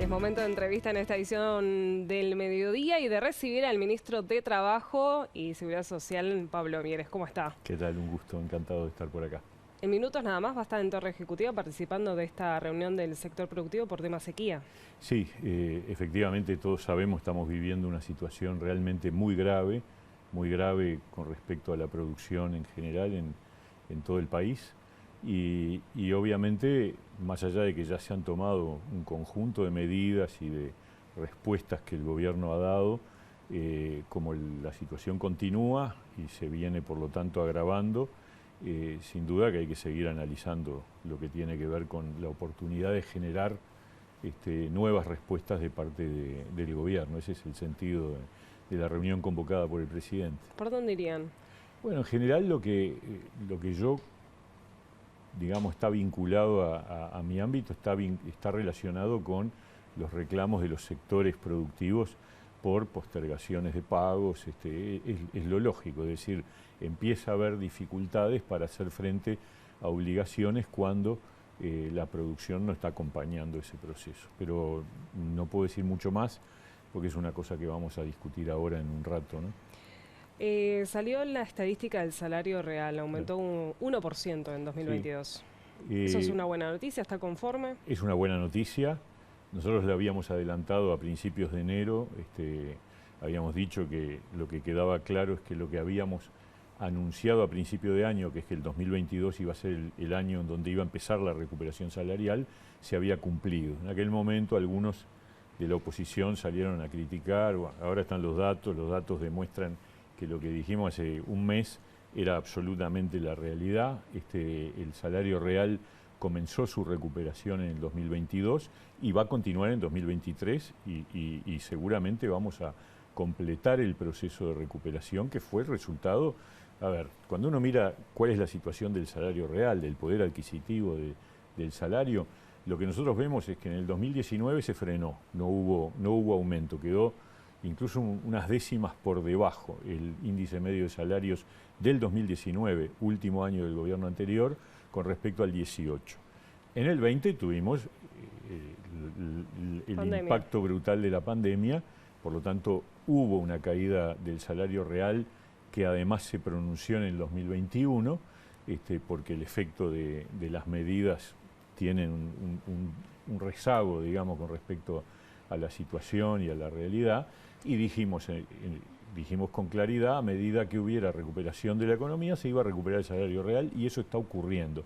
Es momento de entrevista en esta edición del mediodía y de recibir al ministro de Trabajo y Seguridad Social, Pablo Mieres. ¿Cómo está? ¿Qué tal? Un gusto, encantado de estar por acá. En minutos nada más va a estar en Torre Ejecutiva participando de esta reunión del sector productivo por tema sequía. Sí, efectivamente todos sabemos, estamos viviendo una situación realmente muy grave con respecto a la producción en general en todo el país. Y obviamente, más allá de que ya se han tomado un conjunto de medidas y de respuestas que el gobierno ha dado, como la situación continúa y se viene por lo tanto agravando, sin duda que hay que seguir analizando lo que tiene que ver con la oportunidad de generar nuevas respuestas de parte del gobierno. Ese es el sentido de la reunión convocada por el presidente. ¿Por dónde irían? Bueno, en general lo que yo, digamos, está vinculado a mi ámbito, está relacionado con los reclamos de los sectores productivos por postergaciones de pagos. Es lo lógico, es decir, empieza a haber dificultades para hacer frente a obligaciones cuando la producción no está acompañando ese proceso. Pero no puedo decir mucho más porque es una cosa que vamos a discutir ahora en un rato, ¿no? Salió la estadística del salario real, aumentó un 1% en 2022. Sí. ¿Eso es una buena noticia? ¿Está conforme? Es una buena noticia. Nosotros le habíamos adelantado a principios de enero, habíamos dicho que lo que quedaba claro es que lo que habíamos anunciado a principio de año, que es que el 2022 iba a ser el año en donde iba a empezar la recuperación salarial, se había cumplido. En aquel momento algunos de la oposición salieron a criticar, bueno, ahora están los datos demuestran que lo que dijimos hace un mes era absolutamente la realidad. El salario real comenzó su recuperación en el 2022 y va a continuar en 2023 y seguramente vamos a completar el proceso de recuperación que fue el resultado. A ver, cuando uno mira cuál es la situación del salario real, del poder adquisitivo del salario, lo que nosotros vemos es que en el 2019 se frenó, no hubo aumento, quedó incluso unas décimas por debajo el índice medio de salarios del 2019, último año del gobierno anterior, con respecto al 18. En el 20 tuvimos el impacto brutal de la pandemia, por lo tanto hubo una caída del salario real que además se pronunció en el 2021, porque el efecto de las medidas tienen un rezago, digamos, con respecto a la situación y a la realidad, y dijimos con claridad, a medida que hubiera recuperación de la economía, se iba a recuperar el salario real, y eso está ocurriendo.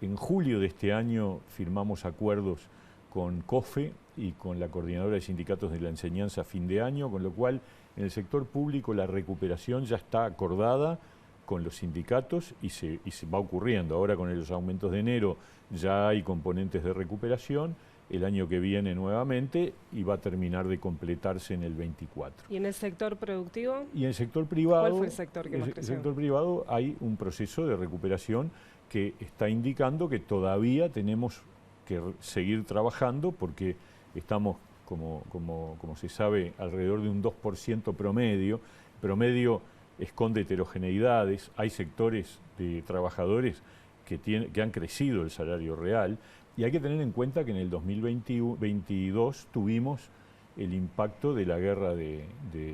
En julio de este año firmamos acuerdos con COFE y con la Coordinadora de Sindicatos de la Enseñanza a fin de año, con lo cual en el sector público la recuperación ya está acordada con los sindicatos y se va ocurriendo. Ahora con los aumentos de enero ya hay componentes de recuperación, el año que viene nuevamente, y va a terminar de completarse en el 24. ¿Y en el sector productivo? Y en el sector privado, ¿cuál fue el sector que más creció? En el sector privado hay un proceso de recuperación que está indicando que todavía tenemos que seguir trabajando porque estamos, como se sabe, alrededor de un 2% promedio. Promedio esconde heterogeneidades, hay sectores de trabajadores que han crecido el salario real, y hay que tener en cuenta que en el 2022 tuvimos el impacto de la guerra de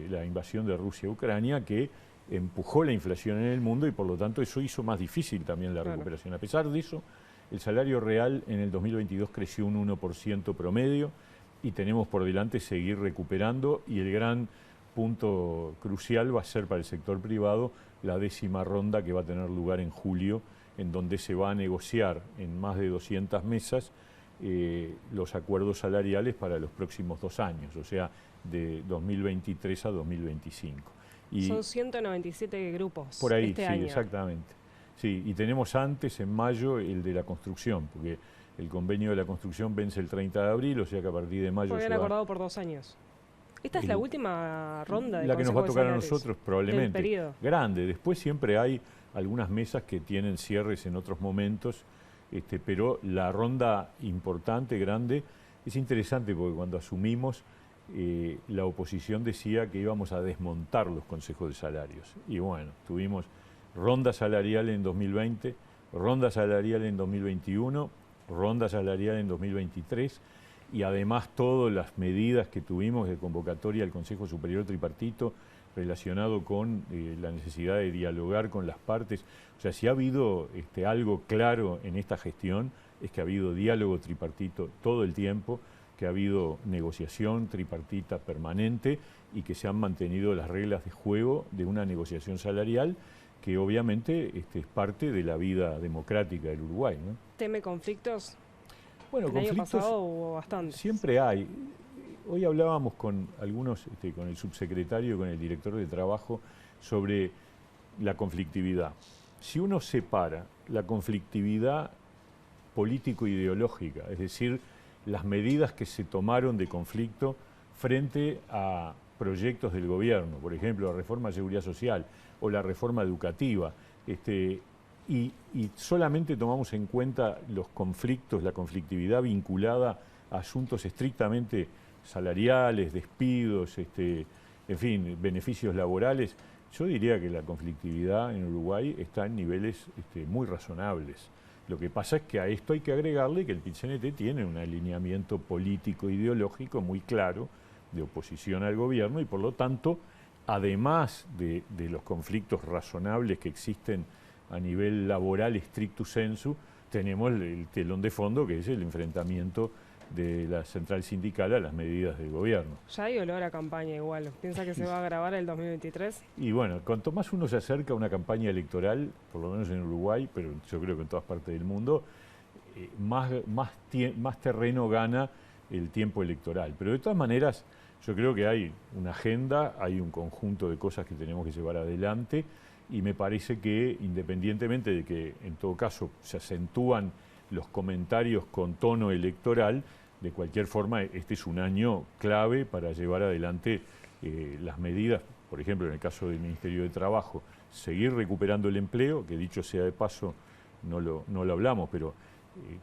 la invasión de Rusia a Ucrania, que empujó la inflación en el mundo y por lo tanto eso hizo más difícil también la recuperación. A pesar de eso, el salario real en el 2022 creció un 1% promedio y tenemos por delante seguir recuperando, y el gran punto crucial va a ser para el sector privado la 10ª ronda que va a tener lugar en julio, en donde se va a negociar en más de 200 mesas los acuerdos salariales para los próximos 2 años, o sea, de 2023 a 2025. Y son 197 grupos por ahí, este sí, año. Exactamente. Sí, y tenemos antes, en mayo, el de la construcción, porque el convenio de la construcción vence el 30 de abril, o sea que a partir de mayo habían acordado por 2 años. ¿Esta es la última ronda de la que nos va a tocar a salarios nosotros, probablemente. Del periodo. Grande. Después siempre hay algunas mesas que tienen cierres en otros momentos, pero la ronda importante, grande, es interesante porque cuando asumimos, la oposición decía que íbamos a desmontar los consejos de salarios. Y bueno, tuvimos ronda salarial en 2020, ronda salarial en 2021, ronda salarial en 2023, y además todas las medidas que tuvimos de convocatoria al Consejo Superior Tripartito relacionado con la necesidad de dialogar con las partes. O sea, si ha habido algo claro en esta gestión, es que ha habido diálogo tripartito todo el tiempo, que ha habido negociación tripartita permanente y que se han mantenido las reglas de juego de una negociación salarial que obviamente es parte de la vida democrática del Uruguay, ¿no? ¿Teme conflictos? Bueno, el año pasado hubo bastante. Siempre hay. Hoy hablábamos con algunos, con el subsecretario, con el director de trabajo, sobre la conflictividad. Si uno separa la conflictividad político-ideológica, es decir, las medidas que se tomaron de conflicto frente a proyectos del gobierno, por ejemplo, la reforma de seguridad social o la reforma educativa, y solamente tomamos en cuenta los conflictos, la conflictividad vinculada a asuntos estrictamente salariales, despidos, en fin, beneficios laborales, yo diría que la conflictividad en Uruguay está en niveles muy razonables. Lo que pasa es que a esto hay que agregarle que el PIT-CNT tiene un alineamiento político ideológico muy claro de oposición al gobierno y por lo tanto, además de los conflictos razonables que existen a nivel laboral stricto sensu, tenemos el telón de fondo que es el enfrentamiento de la central sindical a las medidas del gobierno. Ya hay olor a campaña igual. ¿Piensa que se va a agravar el 2023? Y bueno, cuanto más uno se acerca a una campaña electoral, por lo menos en Uruguay, pero yo creo que en todas partes del mundo, más terreno gana el tiempo electoral. Pero de todas maneras, yo creo que hay una agenda, hay un conjunto de cosas que tenemos que llevar adelante y me parece que independientemente de que en todo caso se acentúan los comentarios con tono electoral, de cualquier forma este es un año clave para llevar adelante las medidas, por ejemplo en el caso del Ministerio de Trabajo, seguir recuperando el empleo, que dicho sea de paso no lo hablamos, pero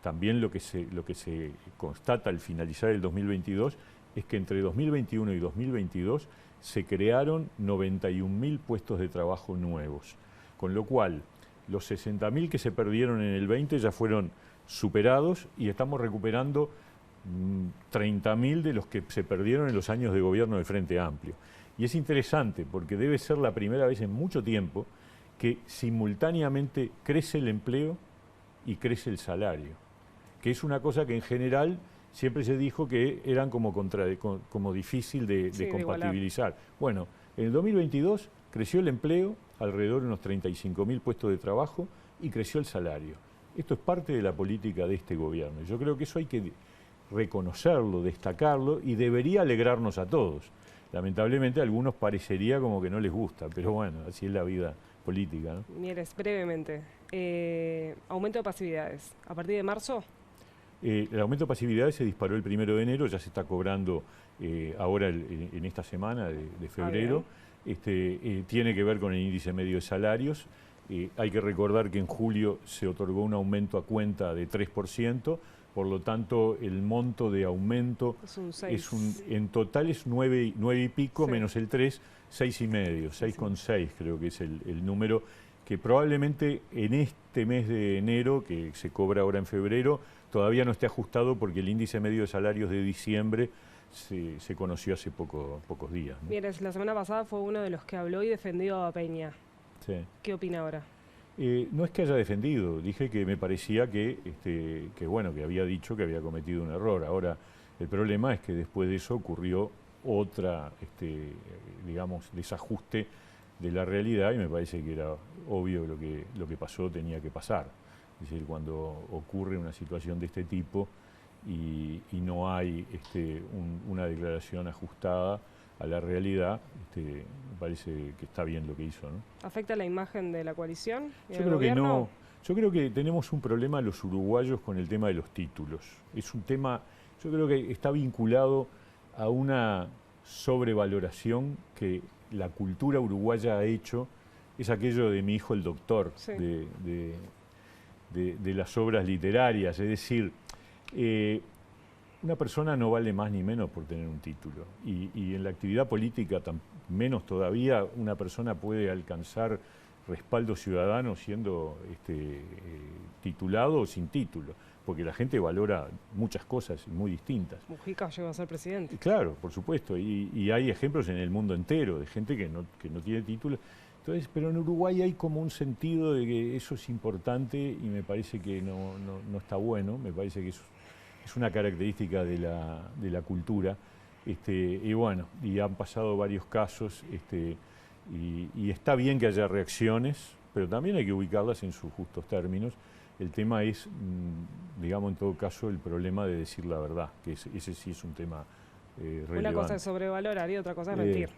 también lo que se constata al finalizar el 2022 es que entre 2021 y 2022 se crearon 91.000 puestos de trabajo nuevos, con lo cual los 60.000 que se perdieron en el 20 ya fueron superados y estamos recuperando 30.000 de los que se perdieron en los años de gobierno del Frente Amplio. Y es interesante porque debe ser la primera vez en mucho tiempo que simultáneamente crece el empleo y crece el salario, que es una cosa que en general siempre se dijo que eran como difícil de compatibilizar. Bueno, en el 2022 creció el empleo, alrededor de unos 35.000 puestos de trabajo, y creció el salario. Esto es parte de la política de este gobierno. Yo creo que eso hay que reconocerlo, destacarlo, y debería alegrarnos a todos. Lamentablemente a algunos parecería como que no les gusta, pero bueno, así es la vida política, ¿no? Mieres, brevemente, aumento de pasividades. ¿A partir de marzo? El aumento de pasividades se disparó el 1 de enero, ya se está cobrando ahora en esta semana de febrero. Tiene que ver con el índice medio de salarios. Hay que recordar que en julio se otorgó un aumento a cuenta de 3%, por lo tanto el monto de aumento en total es 9 y pico, sí, menos el 3, 6,5, 6,6 creo que es el número, que probablemente en este mes de enero, que se cobra ahora en febrero, todavía no esté ajustado porque el índice medio de salarios de diciembre se conoció hace pocos días, ¿no? Mire, la semana pasada fue uno de los que habló y defendió a Peña. Sí. ¿Qué opina ahora? No es que haya defendido, dije que me parecía que había dicho que había cometido un error. Ahora, el problema es que después de eso ocurrió otra, digamos, desajuste de la realidad y me parece que era obvio lo que pasó tenía que pasar. Es decir, cuando ocurre una situación de este tipo y no hay una declaración ajustada a la realidad, me parece que está bien lo que hizo, ¿no? ¿Afecta la imagen de la coalición? Yo creo que no. Yo creo que tenemos un problema los uruguayos con el tema de los títulos. Es un tema, yo creo que está vinculado a una sobrevaloración que la cultura uruguaya ha hecho. Es aquello de mi hijo el doctor, sí, de las obras literarias. Es decir, una persona no vale más ni menos por tener un título. Y en la actividad política, menos todavía, una persona puede alcanzar respaldo ciudadano siendo titulado o sin título, porque la gente valora muchas cosas muy distintas. Mujica llegó a ser presidente. Claro, por supuesto, y hay ejemplos en el mundo entero de gente que no tiene título. Entonces, pero en Uruguay hay como un sentido de que eso es importante y me parece que no está bueno, me parece que es una característica de la cultura. Y bueno, y han pasado varios casos, y está bien que haya reacciones, pero también hay que ubicarlas en sus justos términos. El tema es, digamos, en todo caso, el problema de decir la verdad, que ese sí es un tema relevante. Una cosa es sobrevalorar y otra cosa es mentir.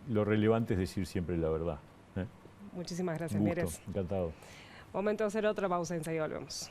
Lo relevante es decir siempre la verdad. Muchísimas gracias, Un gusto, Mieres. encantado. Momento de hacer otra pausa, enseguida volvemos.